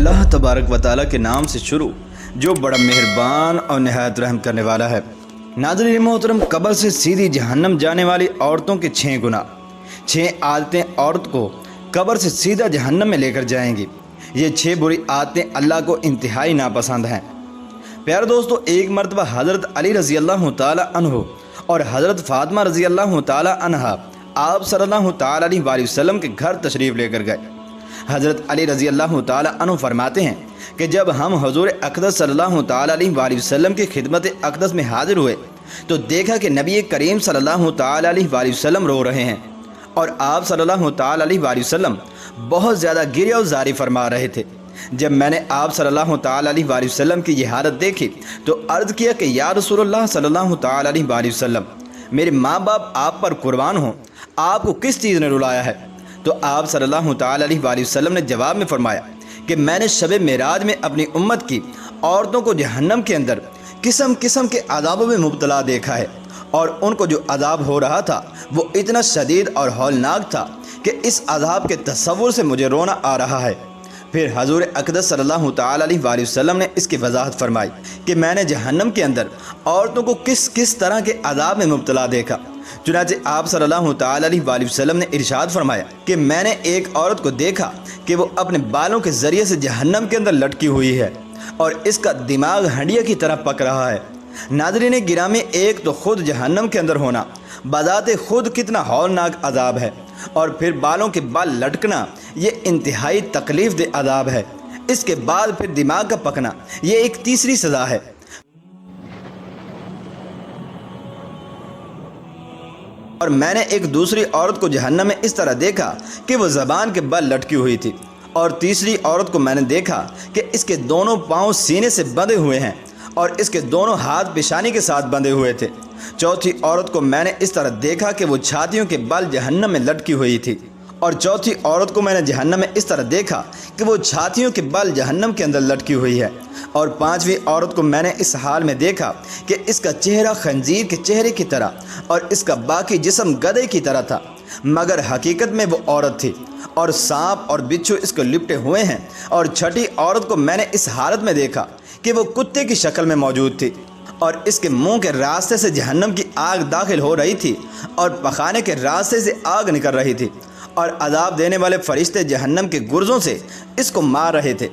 अल्लाह तबारक व तआला के नाम से शुरू जो बड़ा मेहरबान और नहायत रहम करने वाला है। नाज़रीन मोहतरम, कब्र से सीधी जहन्नम जाने वाली औरतों के 6 गुनाह, 6 आदतें औरत को कब्र से सीधा जहन्नम में लेकर जाएंगी। ये 6 बुरी आदतें अल्लाह को इंतहाई नापसंद हैं। प्यारे दोस्तों, एक मरतबा हज़रत अली रज़ी अल्लाह तआला अन्हु और हज़रत फ़ातिमा रज़ी अल्लाह तआला अन्हा आप सल्लल्लाहु तआला अलैहि वसल्लम के घर तशरीफ़ लेकर गए। हज़रत अली रज़ी अल्लाह तआला अन्हु फरमाते हैं कि जब हम हुज़ूर अक़दस सल्लल्लाहु तआला अलैहि वसल्लम की खिदमत अक़दस में हाज़िर हुए तो देखा कि नबी करीम सल्लल्लाहु तआला अलैहि वसल्लम रो रहे हैं और आप सल्लल्लाहु तआला अलैहि वसल्लम बहुत ज़्यादा गिरे और जारी फरमा रहे थे। जब मैंने आप सल्लल्लाहु तआला अलैहि वसल्लम की ये हालत देखी तो अर्ज़ किया कि या रसूलल्लाह सल्लल्लाहु तआला अलैहि वसल्लम, मेरे माँ बाप आप पर कुर्बान हों, आपको किस चीज़ ने रुलाया है? तो आप सल्लल्लाहु तआला अलैहि वसल्लम ने जवाब में फरमाया कि मैंने शब मेराज में अपनी उम्मत की औरतों को जहन्नम के अंदर किस्म किस्म के अज़ाबों में मुब्तला देखा है और उनको जो अज़ाब हो रहा था वो इतना शदीद और हौलनाक था कि इस अज़ाब के तसव्वुर से मुझे रोना आ रहा है। फिर हज़ूर अक़दस सल्लल्लाहु तआला अलैहि वसल्लम ने इसकी वजाहत फरमाई कि मैंने जहन्नम के अंदर औरतों को किस किस तरह के अज़ाब में मुब्तला देखा। चुनांचे आप सल्लल्लाहु तआला अलैहि वसल्लम ने इरशाद फरमाया कि मैंने एक औरत को देखा कि वो अपने बालों के ज़रिए से जहन्नम के अंदर लटकी हुई है और इसका दिमाग हंडिया की तरह पक रहा है। नाज़रीन गिरामी, एक तो खुद जहन्नम के अंदर होना बज़ाते खुद कितना हौलनाक अज़ाब है और फिर बालों के बाल लटकना ये इंतहाई तकलीफ़ दे अज़ाब है। इसके बाद फिर दिमाग का पकना ये एक तीसरी सज़ा है। और मैंने एक दूसरी औरत को जहन्नम में इस तरह देखा कि वो ज़बान के बल लटकी हुई थी और तीसरी औरत को मैंने देखा कि इसके दोनों पाँव सीने से बंधे हुए हैं और इसके दोनों हाथ पेशानी के साथ बंधे हुए थे। चौथी औरत को मैंने इस तरह देखा कि वो छातियों के बल जहन्नम में लटकी हुई थी और चौथी औरत को मैंने जहन्नम में इस तरह देखा कि वो छातियों के बल जहन्नम के अंदर लटकी हुई है और पांचवी औरत को मैंने इस हाल में देखा कि इसका चेहरा खंजीर के चेहरे की तरह और इसका बाकी जिस्म गधे की तरह था, मगर हकीकत में वो औरत थी और सांप और बिच्छू इसको लिपटे हुए हैं। और छठी औरत को मैंने इस हालत में देखा कि वो कुत्ते की शक्ल में मौजूद थी और इसके मुंह के रास्ते से जहन्नम की आग दाखिल हो रही थी और पखाने के रास्ते से आग निकल रही थी और अज़ाब देने वाले फरिश्ते जहन्नम के गुर्जों से इसको मार रहे थे।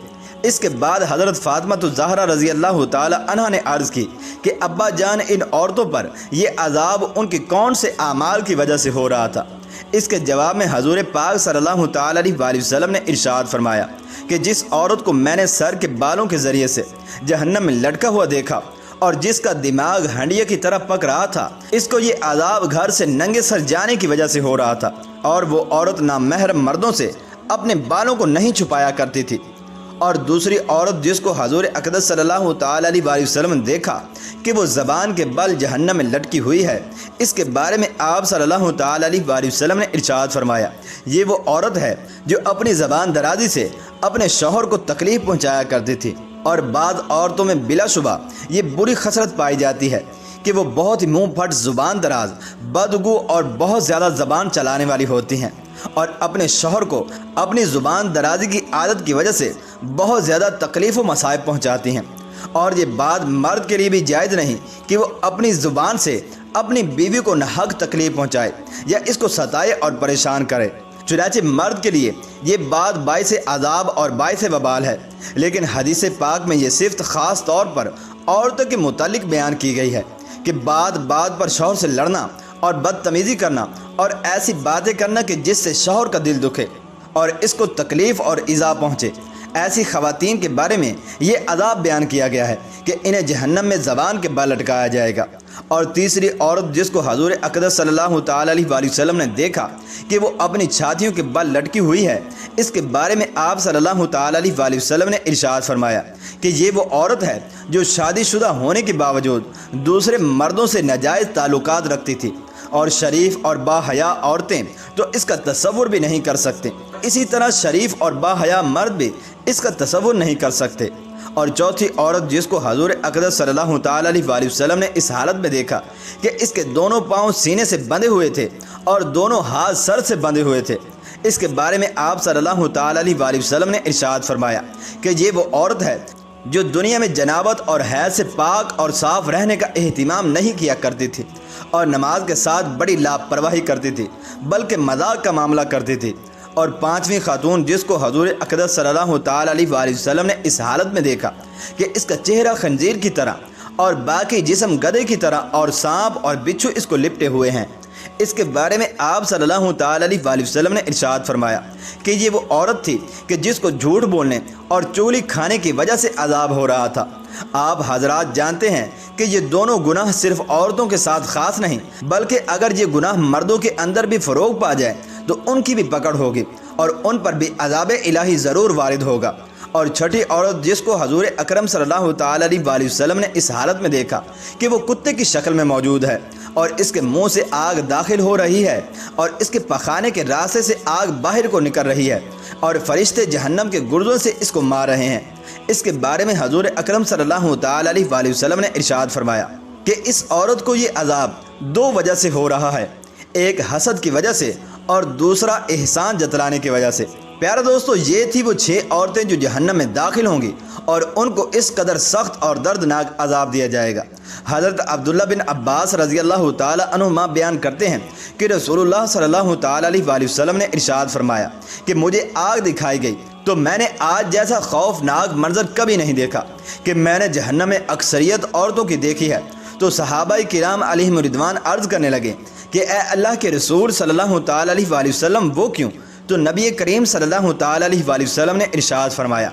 इसके बाद हज़रत फ़ातिमा ज़हरा रज़ी अल्लाह तआला अन्हा ने अर्ज़ की कि अब्बा जान, इन औरतों पर यह अज़ाब उनके कौन से आमाल की वजह से हो रहा था? इसके जवाब में हज़ूर पाक सल्लल्लाहु तआला अलैहि वसल्लम ने इरशाद फरमाया कि जिस औरत को मैंने सर के बालों के ज़रिए से जहन्नम में लटका हुआ देखा और जिसका दिमाग हंडिया की तरह पक रहा था, इसको ये अज़ाब घर से नंगे सर जाने की वजह से हो रहा था और वो औरत नामहरम मर्दों से अपने बालों को नहीं छुपाया करती थी। और दूसरी औरत जिसको हज़ूर अक़दस सल्लल्लाहु तआला अलैहि वसल्लम ने देखा कि वो ज़बान के बल जहन्नम में लटकी हुई है, इसके बारे में आप सल्लल्लाहु तआला अलैहि वसल्लम ने इरशाद फरमाया, ये वो औरत है जो अपनी ज़बान दराज़ी से अपने शौहर को तकलीफ़ पहुँचाया करती थी। और बाद औरतों में बिलाशुबा ये बुरी खसरत पाई जाती है कि वो बहुत ही मुँह फट, ज़ुबान दराज, बदगू और बहुत ज़्यादा ज़बान चलाने वाली होती हैं और अपने शौहर को अपनी ज़ुबान दराजी की आदत की वजह से बहुत ज़्यादा तकलीफ़ व मसाइब पहुँचाती हैं। और ये बात मर्द के लिए भी जायज़ नहीं कि वो अपनी ज़ुबान से अपनी बीवी को नाहक तकलीफ़ पहुँचाए या इसको सताए और परेशान करे। चुनांचे मर्द के लिए ये बात बाइस अज़ाब और बाइस वबाल है, लेकिन हदीस पाक में ये सिफ़त ख़ास तौर पर औरतों के मुतालिक बयान की गई है कि बात बात पर शौहर से लड़ना और बदतमीज़ी करना और ऐसी बातें करना कि जिससे शौहर का दिल दुखे और इसको तकलीफ़ और इज़ा पहुँचे, ऐसी ख़वातीन के बारे में ये अज़ाब बयान किया गया है कि इन्हें जहन्नम में ज़बान के बल लटकाया जाएगा। और तीसरी औरत जिसको हज़ूर अक़दस सल्लल्लाहु तआला अलैहि वसल्लम ने देखा कि वो अपनी छातियों के बल लटकी हुई है, इसके बारे में आप सल्लल्लाहु तआला अलैहि वसल्लम ने इरशाद फरमाया कि ये वो औरत है जो शादीशुदा होने के बावजूद दूसरे मर्दों से नाजायज़ ताल्लुकात रखती थी और शरीफ और बाहया औरतें तो इसका तसव्वुर भी नहीं कर सकते। इसी तरह शरीफ और बाहया मर्द भी इसका तसव्वुर नहीं कर सकते। और चौथी औरत जिसको हज़ूर अक़दस सल्लल्लाहु तआला अलैहि वसल्लम ने इस हालत में देखा कि इसके दोनों पाँव सीने से बंधे हुए थे और दोनों हाथ सर से बंधे हुए थे, اس کے بارے میں آپ صلی اللہ تعالیٰ علیہ وسلم نے ارشاد فرمایا کہ یہ وہ عورت ہے جو دنیا میں جنابت اور حیض سے پاک اور صاف رہنے کا اہتمام نہیں کیا کرتی تھی اور نماز کے ساتھ بڑی لاپرواہی کرتی تھی بلکہ مذاق کا معاملہ کرتی تھی۔ اور پانچویں خاتون جس کو حضور اقدس صلی اللہ تعالیٰ علیہ وسلم نے اس حالت میں دیکھا کہ اس کا چہرہ خنزیر کی طرح اور باقی جسم گدھے کی طرح اور سانپ اور بچھو اس کو لپٹے ہوئے ہیں، اس کے بارے میں آپ صلی اللہ تعالیٰ علیہ وسلم نے ارشاد فرمایا کہ یہ وہ عورت تھی کہ جس کو جھوٹ بولنے اور چغلی کھانے کی وجہ سے عذاب ہو رہا تھا۔ آپ حضرات جانتے ہیں کہ یہ دونوں گناہ صرف عورتوں کے ساتھ خاص نہیں بلکہ اگر یہ گناہ مردوں کے اندر بھی فروغ پا جائے تو ان کی بھی پکڑ ہوگی اور ان پر بھی عذاب الہی ضرور وارد ہوگا۔ اور چھٹی عورت جس کو حضور اکرم صلی اللہ تعالیٰ علیہ وسلم نے اس حالت میں دیکھا کہ وہ کتے کی شکل میں موجود ہے اور اس کے منہ سے آگ داخل ہو رہی ہے اور اس کے پخانے کے راستے سے آگ باہر کو نکل رہی ہے اور فرشتے جہنم کے گردوں سے اس کو مار رہے ہیں، اس کے بارے میں حضور اکرم صلی اللہ تعالیٰ علیہ وسلم نے ارشاد فرمایا کہ اس عورت کو یہ عذاب دو وجہ سے ہو رہا ہے، ایک حسد کی وجہ سے اور دوسرا احسان جتلانے کی وجہ سے۔ پیارے دوستو، یہ تھی وہ 6 عورتیں جو جہنم میں داخل ہوں گی اور ان کو اس قدر سخت اور دردناک عذاب دیا جائے گا۔ حضرت عبداللہ بن عباس رضی اللہ تعالی عنہما بیان کرتے ہیں کہ رسول اللہ صلی اللہ تعالی علیہ وسلم نے ارشاد فرمایا کہ مجھے آگ دکھائی گئی تو میں نے آج جیسا خوفناک منظر کبھی نہیں دیکھا کہ میں نے جہنم میں اکثریت عورتوں کی دیکھی ہے۔ تو صحابہ کرام علیہم رضوان عرض کرنے لگے کہ اے اللہ کے رسول صلی اللہ تعالی علیہ وسلم وہ کیوں؟ تو نبی کریم صلی اللہ تعالی علیہ وسلم نے ارشاد فرمایا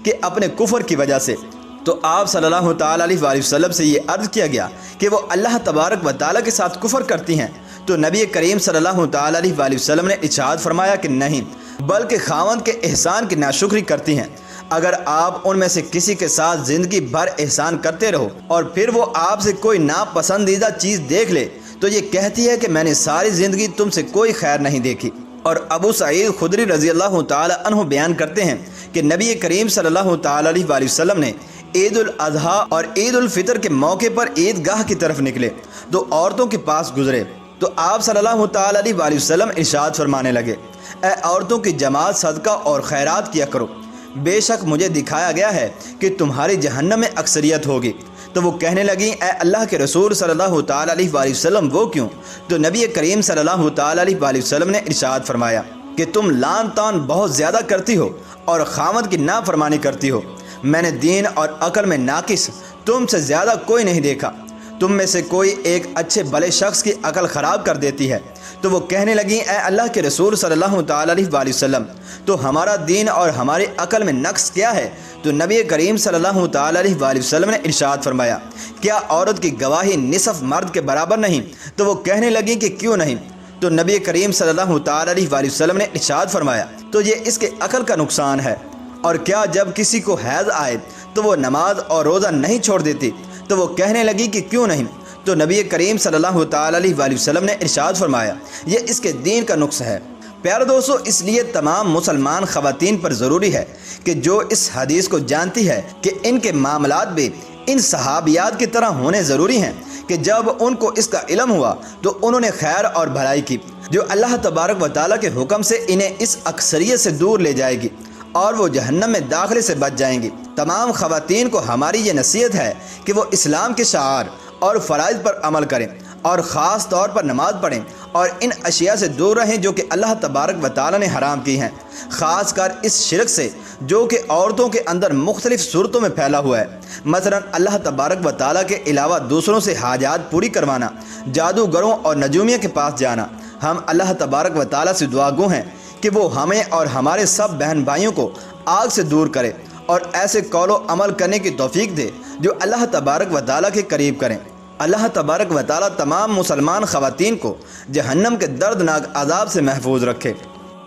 کہ اپنے کفر کی وجہ سے۔ تو آپ صلی اللہ تعالی علیہ وسلم سے یہ عرض کیا گیا کہ وہ اللہ تبارک و تعالیٰ کے ساتھ کفر کرتی ہیں، تو نبی کریم صلی اللہ تعالی علیہ وسلم نے ارشاد فرمایا کہ نہیں، بلکہ خاوند کے احسان کی ناشکری کرتی ہیں۔ اگر آپ ان میں سے کسی کے ساتھ زندگی بھر احسان کرتے رہو اور پھر وہ آپ سے کوئی ناپسندیدہ چیز دیکھ لے تو یہ کہتی ہے کہ میں نے ساری زندگی تم سے کوئی خیر نہیں دیکھی۔ اور ابو سعید خدری رضی اللہ تعالی عنہ بیان کرتے ہیں کہ نبی کریم صلی اللہ تعالی علیہ وسلم نے عید الاضحیٰ اور عید الفطر کے موقع پر عیدگاہ کی طرف نکلے تو عورتوں کے پاس گزرے تو آپ صلی اللہ تعالی علیہ وسلم ارشاد فرمانے لگے، اے عورتوں کی جماعت صدقہ اور خیرات کیا کرو، بے شک مجھے دکھایا گیا ہے کہ تمہاری جہنم میں اکثریت ہوگی۔ تو وہ کہنے لگیں، اے اللہ کے رسول صلی اللہ تعالی علیہ وسلم وہ کیوں؟ تو نبی کریم صلی اللہ تعالی علیہ وسلم نے ارشاد فرمایا کہ تم لان تان بہت زیادہ کرتی ہو اور خاوند کی نافرمانی کرتی ہو، میں نے دین اور عقل میں ناقص تم سے زیادہ کوئی نہیں دیکھا، تم میں سے کوئی ایک اچھے بھلے شخص کی عقل خراب کر دیتی ہے۔ تو وہ کہنے لگیں، اے اللہ کے رسول صلی اللہ تعالی علیہ وسلم تو ہمارا دین اور ہماری عقل میں نقص کیا ہے؟ تو نبی کریم صلی اللہ تعالی علیہ وسلم نے ارشاد فرمایا، کیا عورت کی گواہی نصف مرد کے برابر نہیں؟ تو وہ کہنے لگیں کہ کیوں نہیں؟ تو نبی کریم صلی اللہ تعالی علیہ وسلم نے ارشاد فرمایا تو یہ اس کے عقل کا نقصان ہے۔ اور کیا جب کسی کو حیض آئے تو وہ نماز اور روزہ نہیں چھوڑ دیتی؟ تو وہ کہنے لگی کہ کیوں نہیں؟ تو نبی کریم صلی اللہ تعالی علیہ وسلم نے ارشاد فرمایا یہ اس کے دین کا نقص ہے۔ پیارے دوستو، اس لیے تمام مسلمان خواتین پر ضروری ہے کہ جو اس حدیث کو جانتی ہے کہ ان کے معاملات بھی ان صحابیات کی طرح ہونے ضروری ہیں کہ جب ان کو اس کا علم ہوا تو انہوں نے خیر اور بھلائی کی جو اللہ تبارک و تعالیٰ کے حکم سے انہیں اس اکثریت سے دور لے جائے گی اور وہ جہنم میں داخلے سے بچ جائیں گی۔ تمام خواتین کو ہماری یہ نصیحت ہے کہ وہ اسلام کے شعائر اور فرائض پر عمل کریں اور خاص طور پر نماز پڑھیں اور ان اشیاء سے دور رہیں جو کہ اللہ تبارک و تعالیٰ نے حرام کی ہیں، خاص کر اس شرک سے جو کہ عورتوں کے اندر مختلف صورتوں میں پھیلا ہوا ہے، مثلا اللہ تبارک و تعالیٰ کے علاوہ دوسروں سے حاجات پوری کروانا، جادوگروں اور نجومیوں کے پاس جانا۔ ہم اللہ تبارک و تعالیٰ سے دعا گو ہیں کہ وہ ہمیں اور ہمارے سب بہن بھائیوں کو آگ سے دور کرے اور ایسے قول و عمل کرنے کی توفیق دے جو اللہ تبارک و تعالیٰ کے قریب کریں۔ اللہ تبارک و تعالیٰ تمام مسلمان خواتین کو جہنم کے دردناک عذاب سے محفوظ رکھے۔